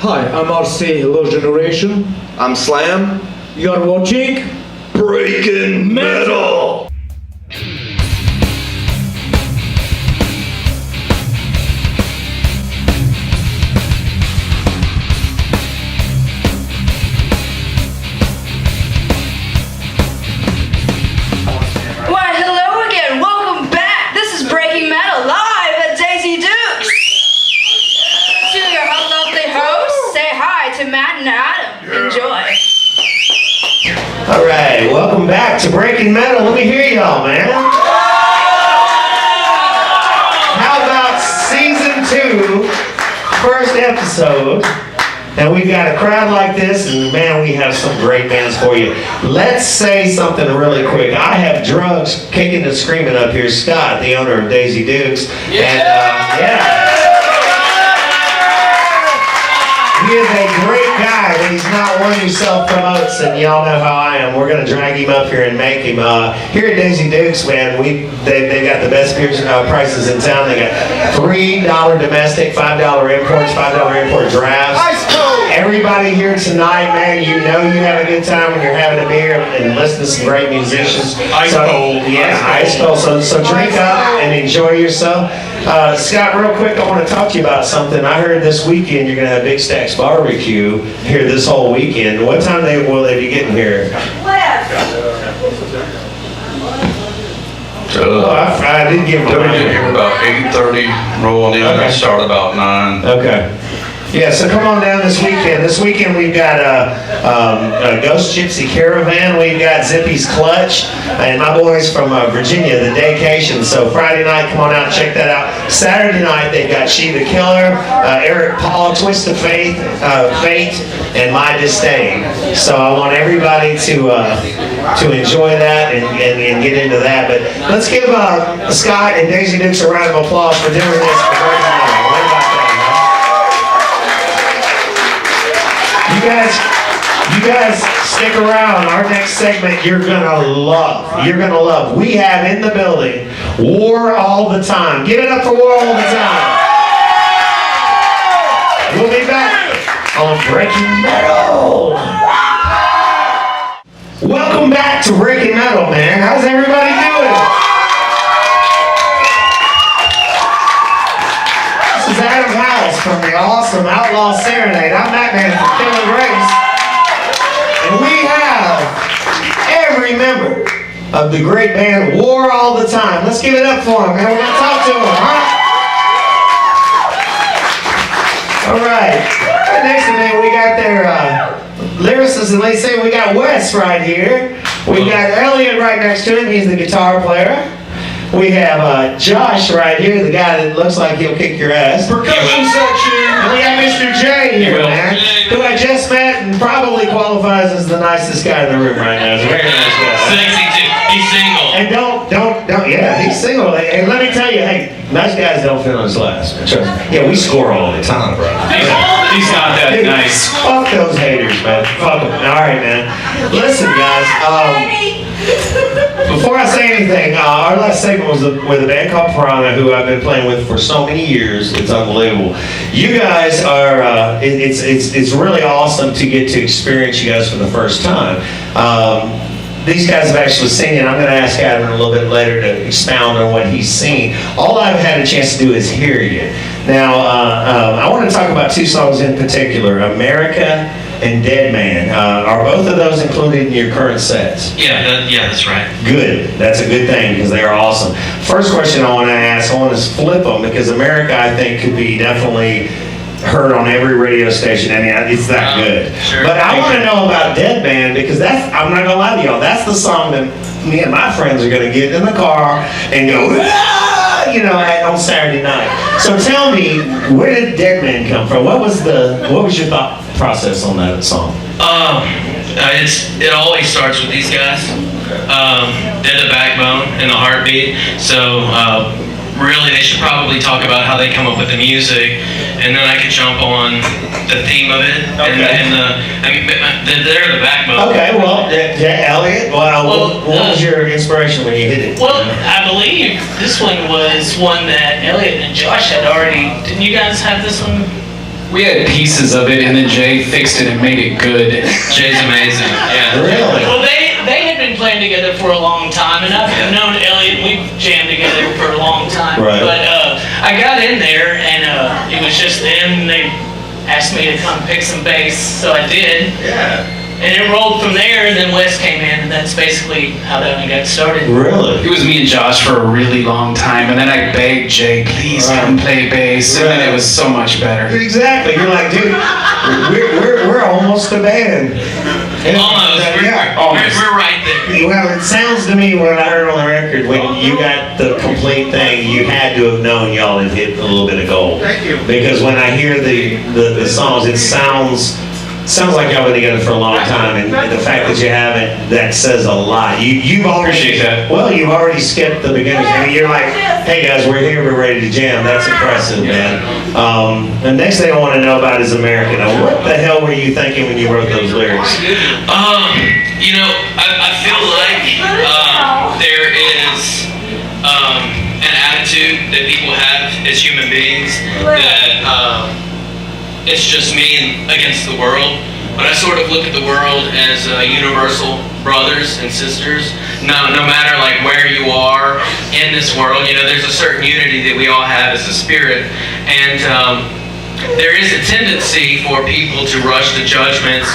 Hi, I'm RC, Hello Generation. I'm Slam. You're watching Breaking Metal. Why, hello again. Welcome back. This is Breaking Metal live at Daisy Dukes. To your lovely hosts, say hi to Matt and Adam. Enjoy. All right, welcome back to Breaking Metal. Let me hear y'all, man. How about season 2, first episode? And we've got a crowd like this, and man, we have some great bands for you. Let's say something really quick. I have drugs kicking and screaming up here. Scott, the owner of Daisy Dukes. And, he is a great guy, but he's not one who self-promotes, and y'all know how I am. We're going to drag him up here and make him. Here at Daisy Dukes, man, they've got the best prices in town. They got $3 domestic, $5 imports, $5 import drafts. Everybody here tonight, man, you know you have a good time when you're having a beer and listening to some great musicians. Ice cold. So drink up and enjoy yourself. Scott, real quick, I want to talk to you about something. I heard this weekend you're going to have Big Stacks Barbecue here this whole weekend. What time will they be getting here? I didn't give them They'll be getting here about 8:30, rolling in. Okay. They start about 9. Okay. Yeah, so come on down this weekend. This weekend we've got a Ghost Gypsy Caravan. We've got Zippy's Clutch. And my boys from Virginia, the Daycation. So Friday night, come on out and check that out. Saturday night, they've got She the Killer, Eric Paul, Twist of Fate, and My Disdain. So I want everybody to enjoy that and get into that. But let's give Scott and Daisy Dukes a round of applause for doing this for Breaking Metal. What about that? You guys stick around. Our next segment you're gonna love. You're gonna love. We have in the building War All the Time. Give it up for War All the Time. We'll be back on Breaking Metal. Welcome back to Breaking Metal, man. How's everybody doing? This is Adam House from the awesome Outlaw Serenade. I'm that man from Killer Grace. And we have every member of the great band War All the Time. Let's give it up for them, man. We're going to talk to them, huh? All right. Right next to me, we got their lyricist and lead singer. We got Wes right here. We got Elliot right next to him. He's the guitar player. We have Josh right here, the guy that looks like he'll kick your ass. Percussion section. And we have Mr. J here, man, who I just met and probably qualifies as the nicest guy in the room right now. He's a very nice guy. Sexy too. He's single. And yeah, he's single. And let me tell you, hey, nice guys don't fit on his last. Trust me. Yeah, we score all the time, bro. He's not that Dude, nice. Fuck those haters, man. Fuck them. All right, man. Listen, guys. Before I say anything, our last segment was with a band called Piranha, who I've been playing with for so many years. It's unbelievable. You guys are. It's really awesome to get to experience you guys for the first time. These guys have actually seen it. I'm going to ask Adam a little bit later to expound on what he's seen. All I've had a chance to do is hear you. Now, I want to talk about 2 songs in particular, America and Dead Man. Are both of those included in your current sets? Yeah, that's right. Good. That's a good thing because they are awesome. First question I want to ask, I want to flip them because America, I think, could be definitely heard on every radio station. I mean, it's that good. Sure. But I want to know about Dead Man because I'm not going to lie to y'all, that's the song that me and my friends are going to get in the car and go, ah! On Saturday night. So tell me, where did Dead Man come from? What was your thought process on that song? It always starts with these guys. They're the backbone and the heartbeat. So really, they should probably talk about how they come up with the music, and then I could jump on the theme of it. Okay. They're the backbone. Okay, well, Elliot, what was your inspiration when you hit it? Well, I believe this one was one that Elliot and Josh had already. Didn't you guys have this one We had pieces of it, and then Jay fixed it and made it good. Jay's amazing. Yeah. Really? Well, they had been playing together for a long time, and I've known Elliot. We've jammed together for a long time. Right. But I got in there, and it was just them. They asked me to come pick some bass, so I did. Yeah. And it rolled from there, and then Wes came in, and that's basically how that one got started. Really? It was me and Josh for a really long time, and then I begged Jay, please come play bass, and then it was so much better. Exactly. You're like, dude, we're almost a band. Almost. Yeah, We're right there. Well, it sounds to me when I heard on the record when you got the complete thing, you had to have known y'all had hit a little bit of gold. Thank you. Because when I hear the songs, it sounds like y'all been together for a long time, and the fact that you haven't, that says a lot. You've already, Appreciate that. Well, you've already skipped the beginning. I mean, you're like, hey guys, we're here, we're ready to jam. That's impressive, man. The next thing I want to know about is America. Now, what the hell were you thinking when you wrote those lyrics? You know, I feel like there is an attitude that people have as human beings that it's just me against the world. But I sort of look at the world as universal brothers and sisters. No matter like where you are in this world, you know, there's a certain unity that we all have as a spirit, and there is a tendency for people to rush to judgments.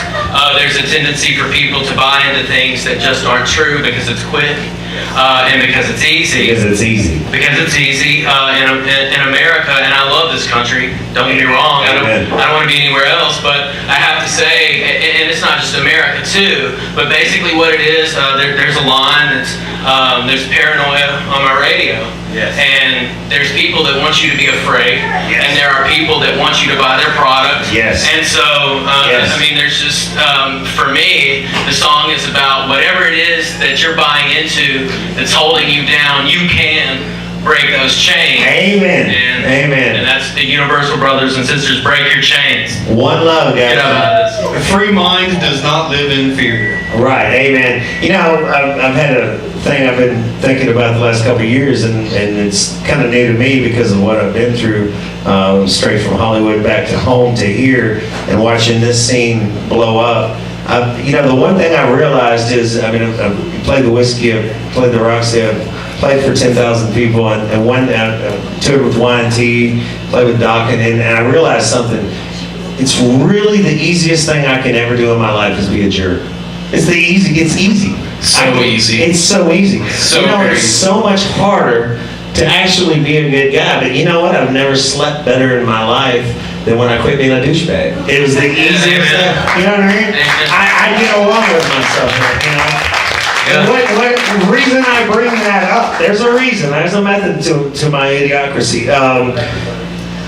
There's a tendency for people to buy into things that just aren't true because it's quick and because it's easy. Because it's easy. Because it's easy in America, and I love this country. Don't get me wrong. I don't want to be anywhere else, but I have to say, and it's not just America too, but basically what it is, there's a line that's there's paranoia on my radio. Yes. And there's people that want you to be afraid, and there are people that want you to buy their product. Yes. And so, Yes. I mean, there's just, for me, the song is about whatever it is that you're buying into that's holding you down, you can break those chains. Amen. Amen. And that's the universal brothers and sisters, break your chains. One love, guys. Get out of this. A free mind does not live in fear. Right, amen. You know, I've had a thing I've been thinking about the last couple of years, and it's kind of new to me because of what I've been through, straight from Hollywood back to home to here, and watching this scene blow up. You know, the one thing I realized is, I mean, I've played the Whiskey, I've played the Roxy, I've played for 10,000 people, and one toured with Y&T, played with Doc, and I realized something. It's really the easiest thing I can ever do in my life is be a jerk. It's easy. Easy. It's so easy. So you know, very it's easy. so much harder to actually be a good guy. But you know what? I've never slept better in my life than when I quit being a douchebag. It was the easiest thing. You know what I mean? I get along with myself, you know? Yeah. The reason I bring that up, there's a reason. There's a method to my idiocracy.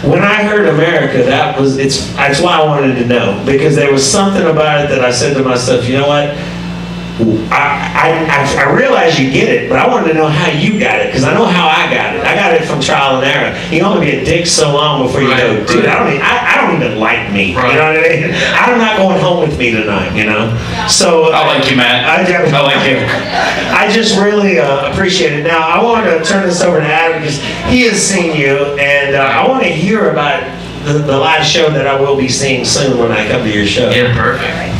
When I heard America, that's why I wanted to know, because there was something about it that I said to myself, you know what? I realize you get it, but I wanted to know how you got it, because I know how I got it. I got it from trial and error. You can only be a dick so long before you go, dude, I don't even like me. Right. You know what I mean? I'm not going home with me tonight, you know? So I like you, Matt. I like you. I just really appreciate it. Now, I want to turn this over to Adam, because he has seen you, and I want to hear about the live show that I will be seeing soon when I come to your show. Yeah, perfect.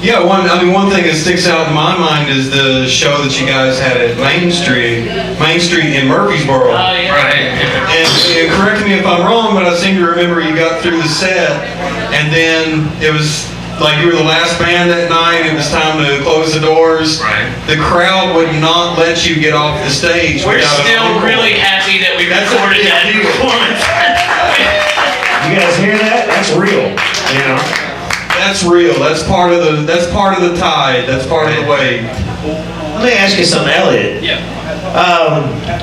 Yeah, one thing that sticks out in my mind is the show that you guys had at Main Street in Murfreesboro. Oh, yeah. Right. And correct me if I'm wrong, but I seem to remember you got through the set, and then it was like you were the last band that night. It was time to close the doors. Right. The crowd would not let you get off the stage. We're without an still encore. really happy that we That's a recorded big that deal. performance. You guys hear that? That's real. You know? That's real. That's part of the tide. That's part of the wave. Let me ask you something, Elliot. Yeah.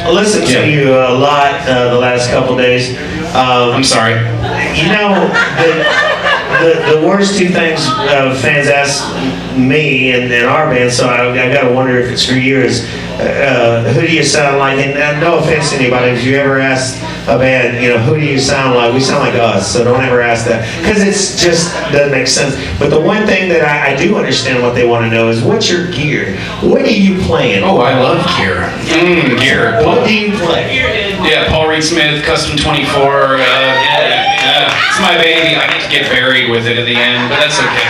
I listened to you a lot the last couple days. I'm sorry. You know, the worst two things fans ask me and our band, so I got to wonder if it's for you, is who do you sound like? And no offense to anybody, if you ever asked a band, you know, who do you sound like? We sound like us, so don't ever ask that, because it's just doesn't make sense. But the one thing that I do understand what they want to know is, what's your gear? What are you playing? Oh, I love gear. Gear. What do you play? Yeah, Paul Reed Smith, Custom 24. Yeah, it's my baby. I get to get buried with it at the end, but that's okay.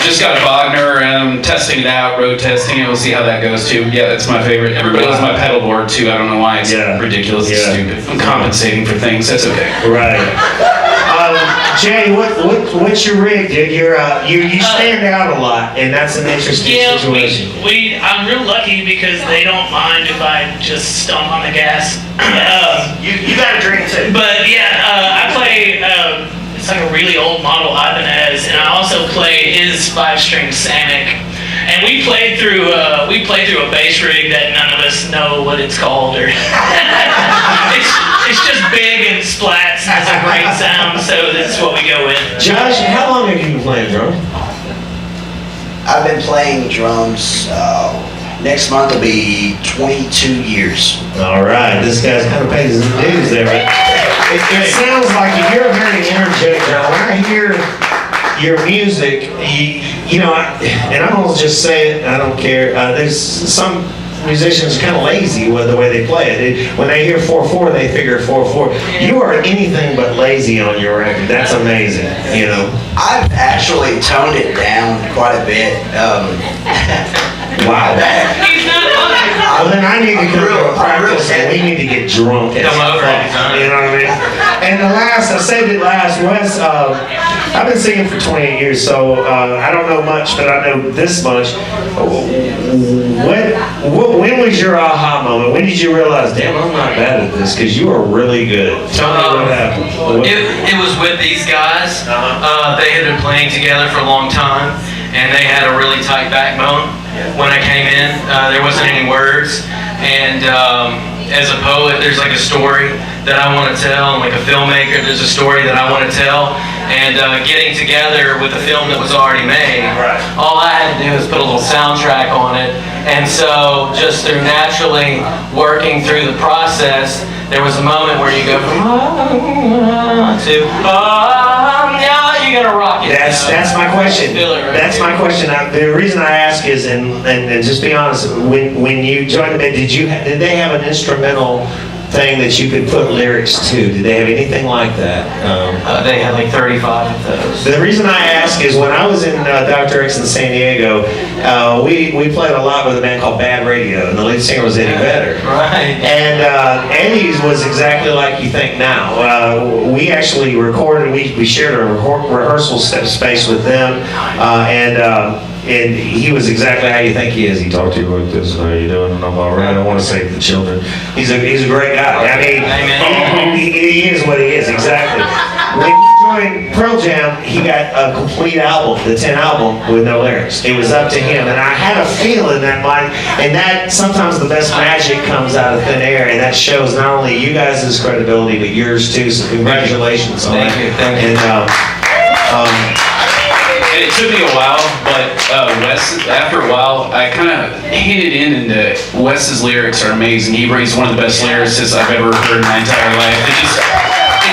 Just got a Wagner, and I'm testing it out, road testing it. We'll see how that goes too. Yeah, that's my favorite. Everybody loves my pedal board too. I don't know why. It's ridiculous. It's stupid. I'm compensating for things. That's okay. Right. Jay, what's your rig, dude? You stand out a lot, and that's an interesting situation. I'm real lucky because they don't mind if I just stomp on the gas. You got a drink too. But yeah, I play. It's like a really old model Ibanez, and I also play his 5-string Samick. And we played through a bass rig that none of us know what it's called, or it's just big and splats and has a great sound, so that's what we go with. Josh, how long have you been playing drums? I've been playing drums. Next month will be 22 years. All right, this guy's kind of pays his dues there. It sounds like you're a very energetic guy. When I hear your music, you know, and I'm gonna just say it. I don't care. There's some musicians kind of lazy with the way they play it. When they hear 4/4, they figure 4/4. You are anything but lazy on your record. That's amazing. You know. I've actually toned it down quite a bit. Wow. He's not lying. Well, then I need to come to a practice and we need to get drunk. Come over anytime. You know what I mean? And I saved it last, Wes, I've been singing for 28 years, so I don't know much, but I know this much. When was your aha moment? When did you realize, damn, I'm not bad at this? Because you are really good. Tell me what happened. It was with these guys. They had been playing together for a long time, and they had a really tight backbone. When I came in, there wasn't any words, and as a poet, there's like a story that I want to tell, and like a filmmaker, there's a story that I want to tell, and getting together with a film that was already made, all I had to do was put a little soundtrack on it, and so just through naturally working through the process, there was a moment where you go from to yeah, you gotta rock it. That's my question. That's my question. The reason I ask is, and just be honest, when you joined the band, did they have an instrumental thing that you could put lyrics to? Did they have anything like that? They had like 35 of those. The reason I ask is when I was in Dr. X in San Diego, we played a lot with a band called Bad Radio, and the lead singer was Eddie Vedder. Right. And Eddie's was exactly like you think now. We actually recorded, we shared a rehearsal space with them, and he was exactly how you think he is. He talked to you like this, how you doing? And I'm all right. I want to save the children. He's a great guy. I mean, he is what he is, exactly. When he joined Pearl Jam, he got a complete album, the 10 album, with no lyrics. It was up to him, and I had a feeling that that sometimes the best magic comes out of thin air, and that shows not only you guys' credibility, but yours too, so congratulations on that. Thank you. And it took me a while, but Wes, after a while, I kind of hinted into Wes's lyrics are amazing. He's one of the best lyricists I've ever heard in my entire life. It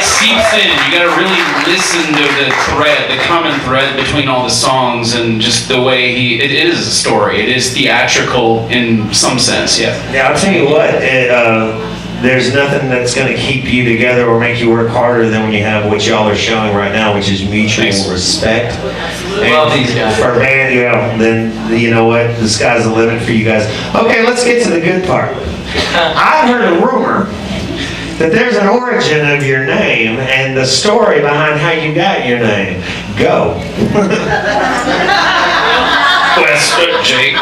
seeps in. You got to really listen to the common thread between all the songs, and just the way it is a story. It is theatrical in some sense, yeah. Yeah, I'll tell you what, there's nothing that's going to keep you together or make you work harder than when you have what y'all are showing right now, which is mutual respect. Love these guys. For a band, then you know what, the sky's the limit for you guys. Okay, let's get to the good part. I've heard a rumor that there's an origin of your name and the story behind how you got your name. Go. Wes, Jake.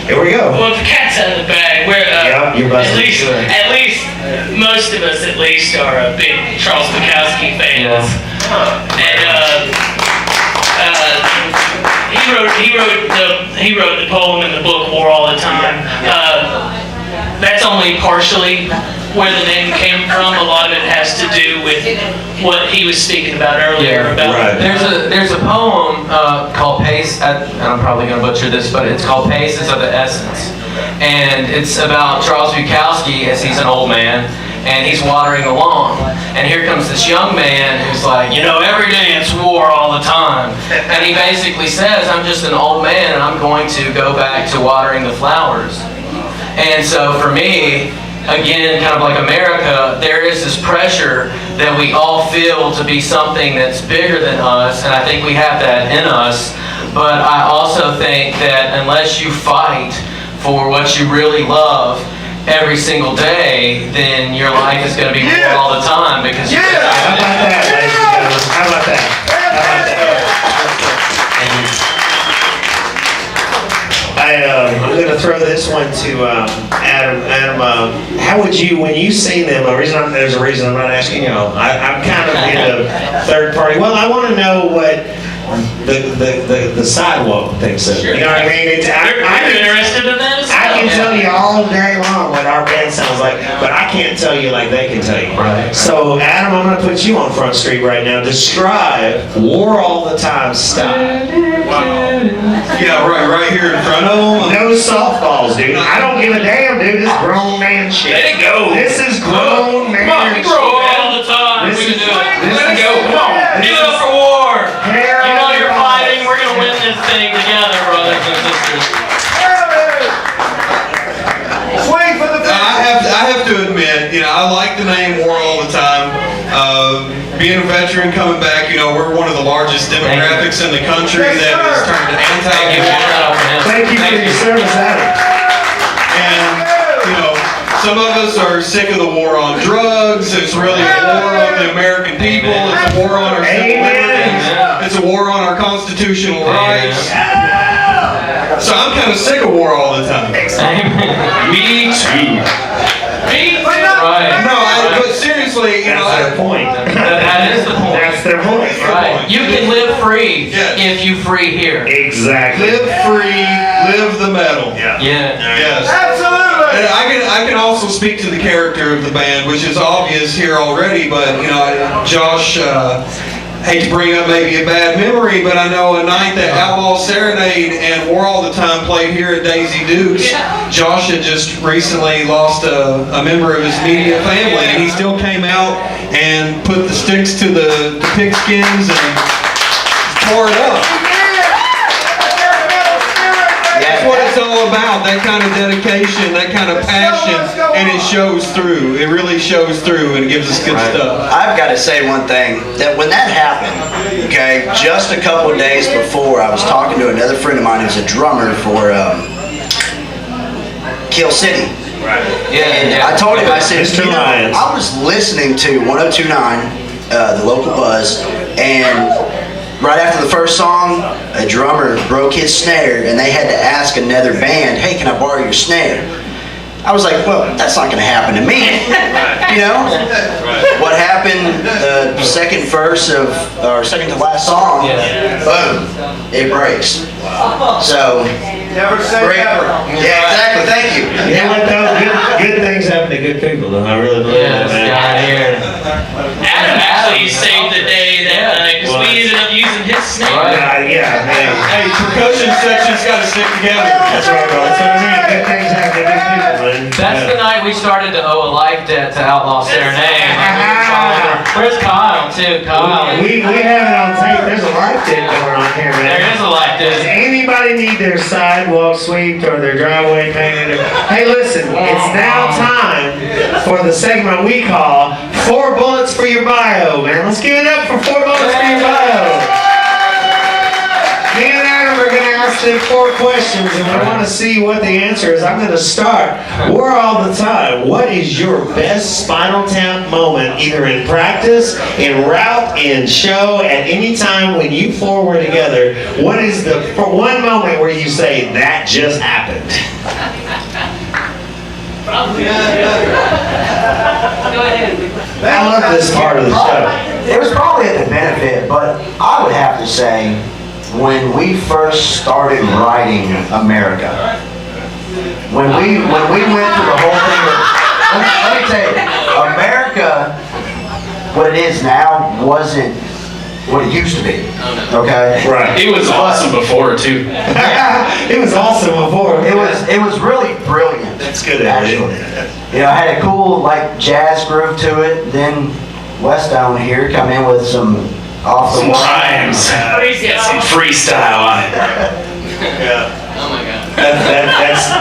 Here we go. Well, the cat's out of the bag. You're busted. At least, most of us at least are big Charles Bukowski fans. And he wrote the poem in the book War All the Time. That's only partially where the name came from. A lot of it has to do with what he was speaking about earlier. There's a poem called Pace, and I'm probably going to butcher this, but it's called Paces of the Essence. And it's about Charles Bukowski as he's an old man, and he's watering the lawn. And here comes this young man who's like, every day it's war all the time. And he basically says, I'm just an old man, and I'm going to go back to watering the flowers. And so for me, again, kind of like America, there is this pressure that we all feel to be something that's bigger than us, and I think we have that in us. But I also think that unless you fight for what you really love every single day, then your life is going to be war all the time because you're How about that, ladies and gentlemen? How about that? I'm going to throw this one to Adam. Adam, how would you, when you seen them, there's a reason I'm not asking y'all. I'm kind of into third party. Well, I want to know what the sidewalk thinks of it. You know what I mean? I'm interested in that. I can tell you all day long what our band sounds like, but I can't tell you like they can tell you. Right. So, Adam, I'm going to put you on Front Street right now. Describe War All the Time style. Yeah, right here in front of them. No softballs, dude. I don't give a damn, dude. This is grown man shit. Let it go. This is grown man Come on, we shit. grow all the time. This We can is- do it. this Let it is- go. Come on. this Give it is- up for war. Hair You know on you're your fighting. We're gonna win eyes. this thing together, brothers and sisters. I have to admit, I like the name War all the time. Being a veteran coming back, we're one of the largest demographics in the country that is turned anti-war. Thank you for your service, Adam. And, some of us are sick of the war on drugs. It's really a war on the American people. It's a war on our civil liberties. It's a war on our constitutional rights. So I'm kind of sick of war all the time. Me too. Right. No, but seriously, That's their point. That is the point. That's their point. Right. You can live free Yes. if you free here. Exactly. live free, live the metal. Yeah. Yes. Absolutely. And I can also speak to the character of the band, which is obvious here already, but Josh, hate to bring up maybe a bad memory, but I know a night that Outlaw Serenade and War All the Time played here at Daisy Duke's. Josh had just recently lost a member of his immediate family, and he still came out and put the sticks to the pigskins and tore it up. That's what it's all about, that kind of dedication, that kind of passion, and it shows through. It really shows through and gives us good stuff. I've got to say one thing, that when that happened, okay, just a couple of days before, I was talking to another friend of mine who's a drummer for Kill City. And I told him, I said, Mr. Lyons. I was listening to 102.9, the local buzz, and right after the first song, a drummer broke his snare, and they had to ask another band, hey, can I borrow your snare? I was like, well, that's not going to happen to me. What happened, the second verse of, or second to last song, boom, it breaks. So, Never say break. never. Yeah, exactly, thank you. You know what though? Good things happen to good people though. I really believe that, man. Adam actually saved the day that night because we ended up using his snare. Yeah, man. Hey, percussion sections got to stick together. That's right, bro. So, I mean, good things happen to good people, man. That's the night we started to owe a life debt to Outlaw Serenade. Where's Kyle, too? Kyle. We have it on tape. There's a life debt going on here, man. There is a life Does debt. anybody need their sidewalk swept or their driveway painted? Hey, listen, it's now time for the segment we call 4 Bullets for Your Bio, man. Let's give it up for 4 Bullets for Your Bio. Me and Adam are going to ask them 4 questions, and we want to see what the answer is. I'm going to start. War All the Time. What is your best Spinal Tap moment, either in practice, in route, in show, at any time when you 4 were together? What is the one moment where you say, that just happened? I love this part of the show. It was probably at the benefit, but I would have to say, when we first started writing America, when we went through the whole thing of, let me tell you, America, what it is now, wasn't what it used to be. Okay? Right. It was awesome before too. It was awesome before. It was really brilliant. That's good, actually. actually. You know, it had a cool like jazz groove to it. Then West down here come in with some off the Some wall. rhymes. Some freestyle on it. Oh my God.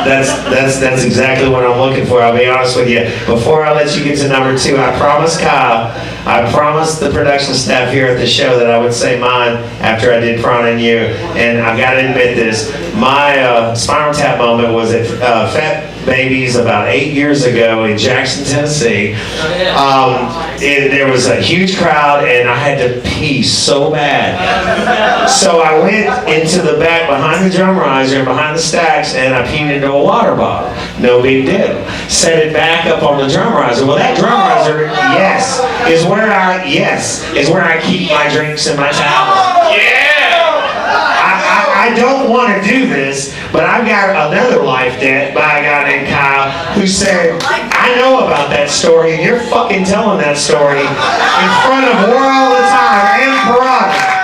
That's exactly what I'm looking for. I'll be honest with you. Before I let you get to number 2, I promised Kyle, I promised the production staff here at the show that I would say mine after I did Prawn and You. And I've got to admit this. My Spinal Tap moment was at Fat Babies about 8 years ago in Jackson, Tennessee. There was a huge crowd and I had to pee so bad. So I went into the back behind the drum riser and behind the stacks and I peed into a water bottle. No big deal. Set it back up on the drum riser. Well, that drum riser, is where I keep my drinks and my towels. I don't want to do this, but I've got another life debt by a guy named Kyle who said, I know about that story and you're fucking telling that story in front of War All the Time and Piranha.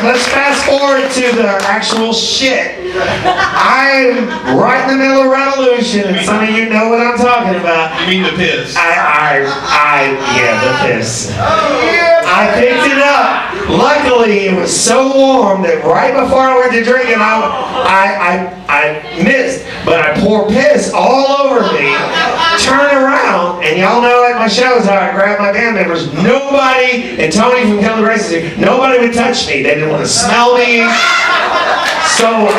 Let's fast forward to the actual shit. I'm right in the middle of Revolution, and some of you know what I'm talking about. You mean the piss? Yeah, the piss. I picked it up. Luckily, it was so warm that right before I went to drinking, I missed. But I pour piss all over me, turn around, and y'all know at my shows how I grab my band members. Nobody, and Tony from Kelly Grace is here, nobody would touch me. They didn't want to smell me. So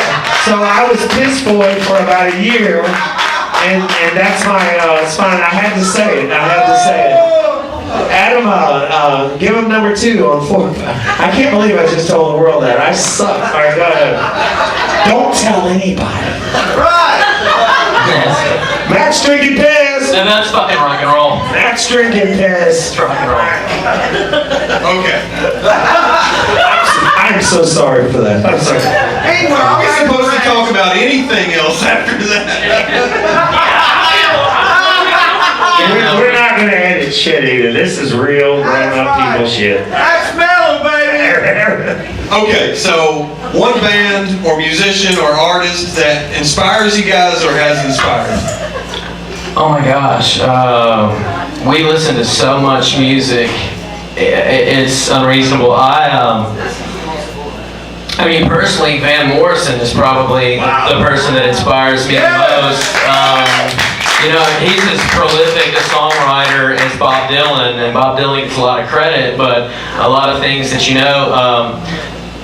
I was piss boy for about a year, and that's my spine. I had to say it. Adam, give him number 2 on 4. I can't believe I just told the world that. I suck. All right, go ahead. Don't tell anybody. Right. Matt's drinking piss. And that's fucking rock and roll. Matt's drinking piss. It's rock and roll. Okay. I'm so sorry for that. I'm sorry. Hey, we're always supposed to talk about anything else after that. We're not going to edit shit either. This is real grown-up people shit. That's metal, baby! Okay, so one band or musician or artist that inspires you guys or has inspired? Oh my gosh. We listen to so much music. It's unreasonable. I mean, personally, Van Morrison is probably the person that inspires me the most. You know, he's as prolific a songwriter as Bob Dylan, and Bob Dylan gets a lot of credit, but a lot of things that you know,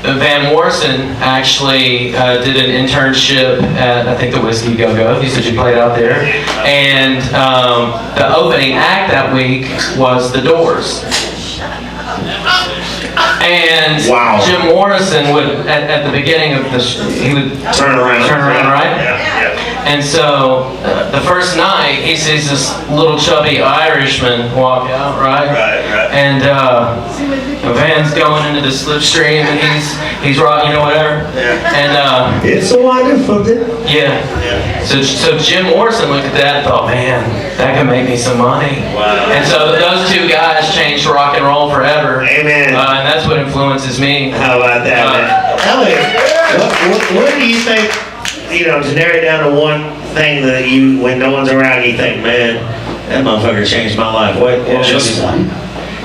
Van Morrison actually did an internship at, I think, the Whiskey Go-Go. He said you played out there. And the opening act that week was The Doors. And Jim Morrison would, at the beginning of the he would turn around, right? And so the first night he sees this little chubby Irishman walk out, right? And Van's going into the slipstream and he's rocking, you know, whatever. And it's a wonderful day. Yeah. So Jim Morrison looked at that and thought, man, that could make me some money. And so those two guys changed rock and roll forever. Amen. And that's what influences me. How about that, man? Elliot, what do you think, you know, to narrow it down to one thing that you, when no one's around, you think, man, that motherfucker changed my life. What Just one.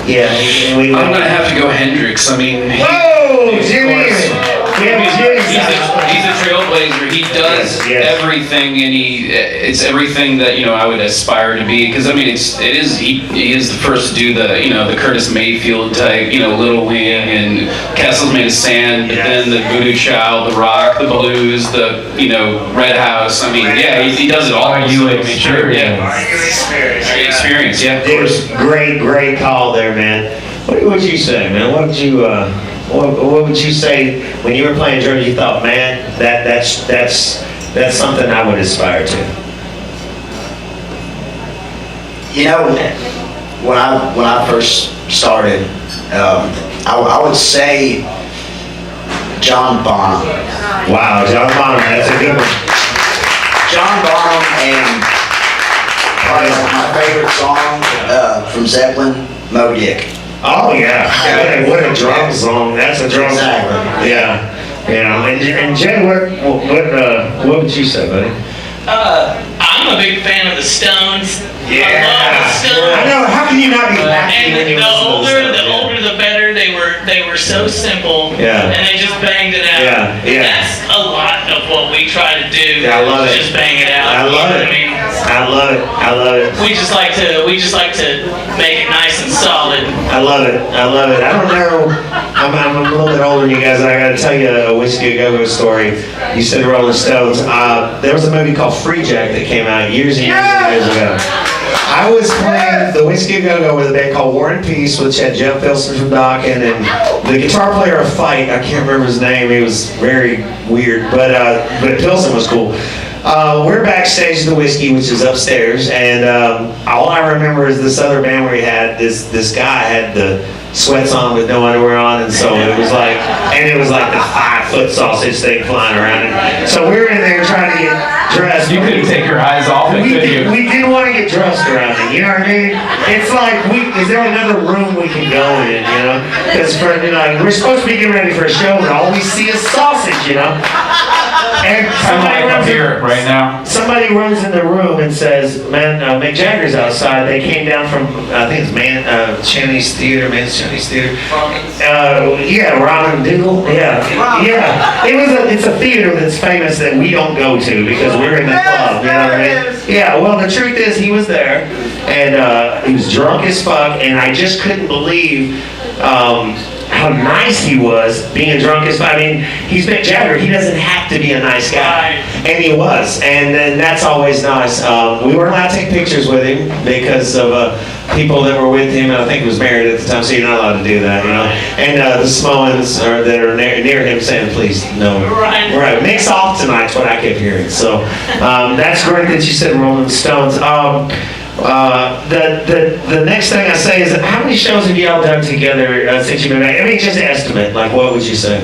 Yeah. I'm going to have to go Hendrix. I mean, Jimmy! He's a trailblazer. He does everything, and it's everything that, you know, I would aspire to be. Because I mean, he is the first to do the, you know, the Curtis Mayfield type, you know, Little Wing and Castles Made of Sand, but then the Voodoo Child, the rock, the blues, the, you know, Red House. I mean, yeah, he does it all. Are you experienced? Experience, yeah. It was great call there, man. What would you say, man? What would you say when you were playing drums? You thought, man, that's something I would aspire to. You know, when I first started, I would say John Bonham. Wow, John Bonham, that's a good one. John Bonham, and probably my favorite song from Zeppelin, Moby Dick. Oh yeah, what a drum song. That's a drum song. Yeah. And Jay, what would you say, buddy? I'm a big fan of the Stones. Yeah. I love the Stones. I know. How can you not be happy when you And listen to the older the better. They were so simple. Yeah. And they just banged it out. Yeah. And that's a lot what we try to do. Yeah, I love it. Just bang it out. I love it. I mean, I love it. I love it. we just like to make it nice and solid. I love it. I love it. I don't know. I'm a little bit older than you guys. I got to tell you a Whiskey A Go Go story. You said Rolling Stones. There was a movie called Free Jack that came out years and years and years ago. I was playing the Whiskey A Go Go with a band called War and Peace, which had Jeff Pilson from Dokken, and the guitar player of Fight. I can't remember his name. He was very weird, but Pilson was cool. We're backstage at the Whiskey, which is upstairs, and all I remember is this other band where he had this guy had the sweats on with no underwear on, and so it was like the 5-foot sausage thing flying around. And so we were in there trying to get dressed. You couldn't take your eyes off it, could you? We didn't want to get dressed around it, you know what I mean? It's like, is there another room we can go in, you know? Because we're supposed to be getting ready for a show, and all we see is sausage, you know? And somebody runs in the room and says, "Man, Mick Jagger's outside. They came down from I think it's Chaney's Theater, yeah, Robin Diggle, yeah. It's a theater that's famous that we don't go to because we're in the club. You know what I mean? Yeah. Well, the truth is, he was there, and he was drunk as fuck, and I just couldn't believe. How nice he was being drunk as fuck. I mean, he's Mick Jagger. He doesn't have to be a nice guy. And he was. And that's always nice. We weren't allowed to take pictures with him because of people that were with him. And I think he was married at the time, so you're not allowed to do that, you know. And the Samoans that are near him saying, please, no. Right. Mick's off tonight's what I kept hearing. So that's great that you said Rolling Stones. The next thing I say is, how many shows have y'all done together since you've been back? I mean, just an estimate. Like, what would you say?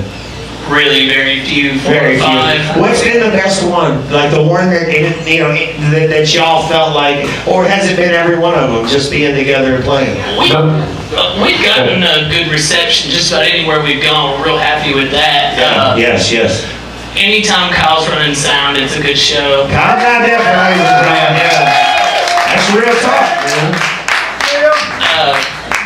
Really, very few. 4 Very or 5. few. What's been the best one? Like the one that that y'all felt like, or has it been every one of them just being together and playing? We've gotten a good reception just about anywhere we've gone. We're real happy with that. Yes. Anytime Kyle's running sound, it's a good show. Kyle's not there for yeah. That's real talk, man.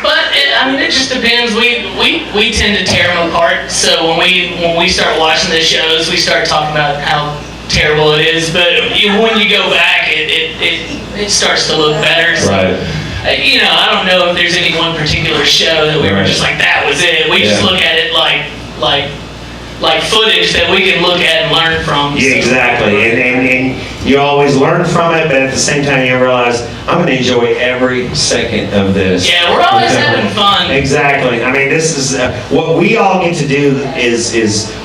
But it just depends. We tend to tear them apart. So when we start watching the shows, we start talking about how terrible it is. But when you go back, it starts to look better. So, right. I don't know if there's any one particular show that we were just like, that was it. We just look at it like footage that we can look at and learn from. Yeah, exactly. And you always learn from it, but at the same time you realize, I'm going to enjoy every second of this. Yeah, we're always having fun. Exactly. I mean, this is what we all get to do is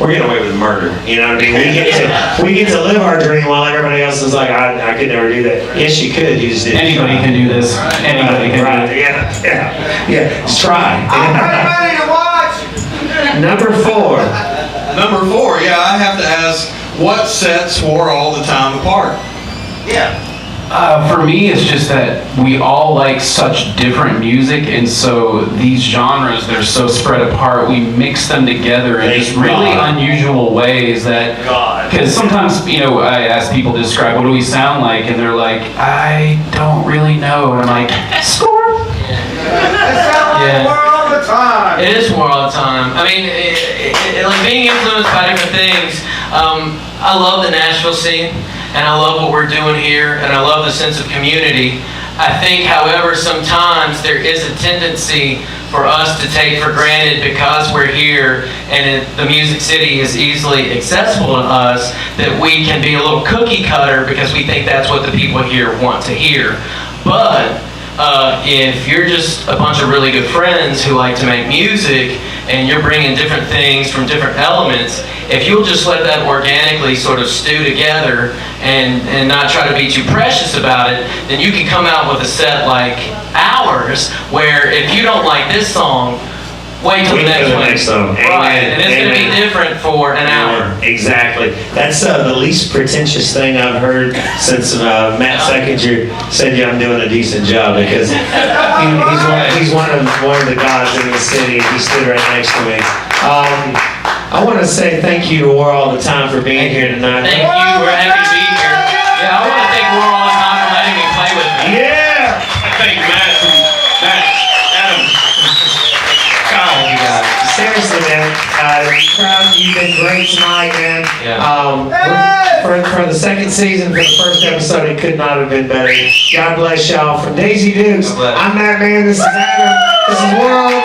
we're getting away with murder. You know what I mean? We get to live our dream while everybody else is like, I could never do that. Yes, you could. You just didn't. Anybody can do this. Anybody can do it. Yeah. Just try. I'm ready to watch. Number 4. Number 4, yeah, I have to ask, what sets War All the Time apart? Yeah. For me, it's just that we all like such different music, and so these genres, they're so spread apart, we mix them together in just really unusual ways that, because sometimes, I ask people to describe what do we sound like, and they're like, I don't really know, and I'm like, score! Yeah. War all the time. It is more all the time. I mean, like being influenced by different things. I love the Nashville scene, and I love what we're doing here, and I love the sense of community. I think, however, sometimes there is a tendency for us to take for granted because we're here and the Music City is easily accessible to us that we can be a little cookie cutter because we think that's what the people here want to hear. But if you're just a bunch of really good friends who like to make music and you're bringing different things from different elements, if you'll just let that organically sort of stew together and not try to be too precious about it, then you can come out with a set like ours, where if you don't like this song, wait till the next one. Right, and it's going to be different for an hour. Exactly. That's the least pretentious thing I've heard since Matt Seckinger said, I'm doing a decent job, because he's one of the gods in the city. He stood right next to me. I want to say thank you to War All the Time for being here tonight. Thank you. We're happy to be here. Yeah, I want to thank War All the Time for letting me play with me. Yeah. I thank Matt, Adam, Kyle. You guys. Seriously, man. Proud. You've been great tonight, man. Yeah. for the second season, for the first episode, it could not have been better. God bless y'all. From Daisy Dukes, I'm Matt Man. This is Adam. This is World.